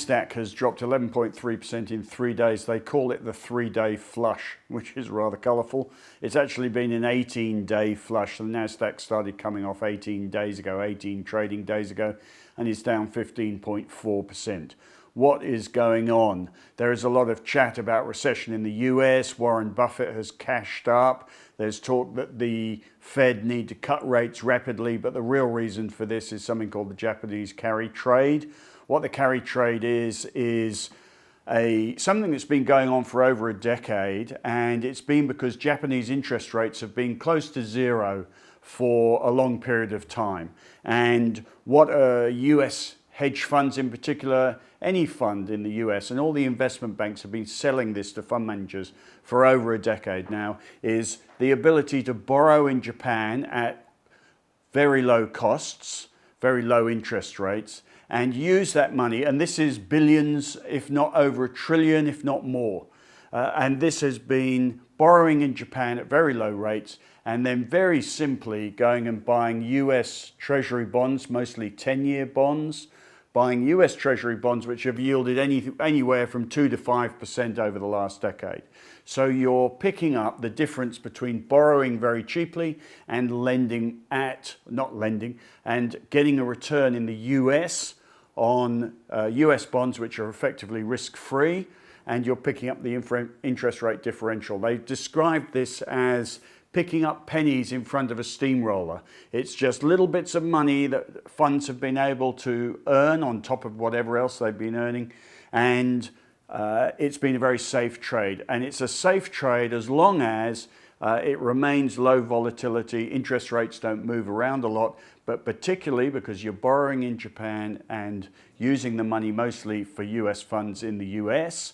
NASDAQ has dropped 11.3% in 3 days. They call it the 3-day flush, which is rather colourful. It's actually been an 18-day flush. The NASDAQ started coming off 18 days ago, 18 trading days ago, and is down 15.4%. What is going on? There is a lot of chat about recession in the US. Warren Buffett has cashed up. There's talk that the Fed need to cut rates rapidly, but the real reason for this is something called the Japanese carry trade. What the carry trade is something that's been going on for over a decade, and it's been because Japanese interest rates have been close to zero for a long period of time. And what US hedge funds in particular, any fund in the US, and all the investment banks have been selling this to fund managers for over a decade now, is the ability to borrow in Japan at very low costs, very low interest rates, and use that money, and this is billions, if not over $1 trillion, if not more. And this has been borrowing in Japan at very low rates, and then very simply going and buying US Treasury bonds, mostly 10-year bonds, buying US Treasury bonds which have yielded anywhere from 2 to 5% over the last decade. So you're picking up the difference between borrowing very cheaply and and getting a return in the US on US bonds which are effectively risk-free, and you're picking up the interest rate differential. They've described this as picking up pennies in front of a steamroller. It's just little bits of money that funds have been able to earn on top of whatever else they've been earning, and it's been a very safe trade. And it's a safe trade as long as it remains low volatility, interest rates don't move around a lot, but particularly because you're borrowing in Japan and using the money mostly for US funds in the US,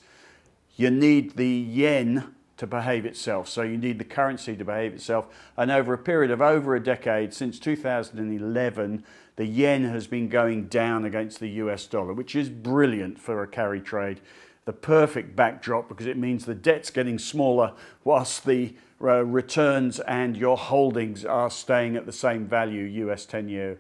you need the yen to behave itself. So you need the currency to behave itself. And over a period of over a decade, since 2011, the yen has been going down against the US dollar, which is brilliant for a carry trade. The perfect backdrop, because it means the debt's getting smaller whilst the returns and your holdings are staying at the same value, US 10-year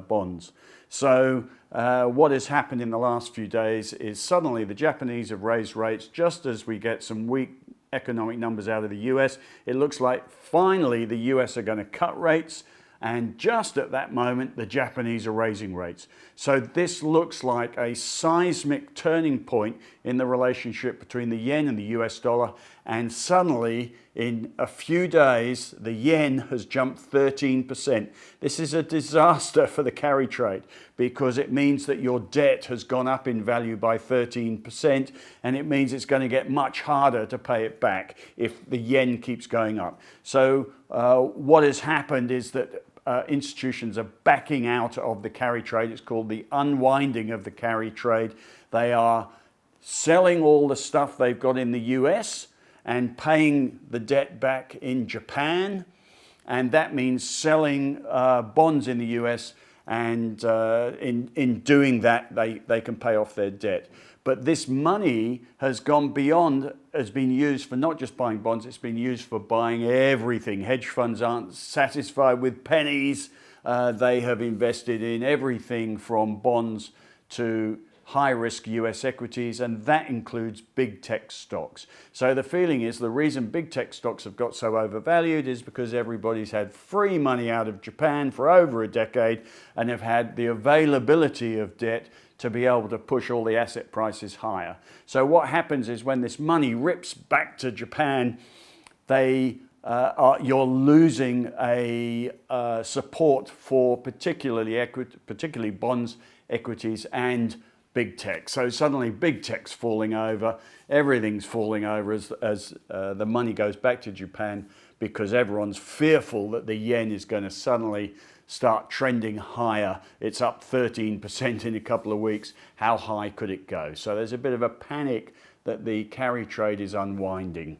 bonds. So what has happened in the last few days is suddenly the Japanese have raised rates just as we get some weak economic numbers out of the US. It looks like finally the US are going to cut rates, and just at that moment the Japanese are raising rates. So this looks like a seismic turning point in the relationship between the yen and the US dollar, and suddenly in a few days the yen has jumped 13%. This is a disaster for the carry trade because it means that your debt has gone up in value by 13%, and it means it's going to get much harder to pay it back if the yen keeps going up. So what has happened is that institutions are backing out of the carry trade. It's called the unwinding of the carry trade. They are selling all the stuff they've got in the US and paying the debt back in Japan, and that means selling bonds in the US, and in doing that they can pay off their debt. But this money has gone beyond, has been used for not just buying bonds, it's been used for buying everything. Hedge funds aren't satisfied with pennies. They have invested in everything from bonds to high-risk US equities, and that includes big tech stocks. So the feeling is the reason big tech stocks have got so overvalued is because everybody's had free money out of Japan for over a decade and have had the availability of debt to be able to push all the asset prices higher. So what happens is when this money rips back to Japan, you're losing a support for particularly bonds, equities, and big tech. So suddenly big tech's falling over, everything's falling over as the money goes back to Japan, because everyone's fearful that the yen is going to suddenly start trending higher. It's up 13% in a couple of weeks. How high could it go? So there's a bit of a panic that the carry trade is unwinding.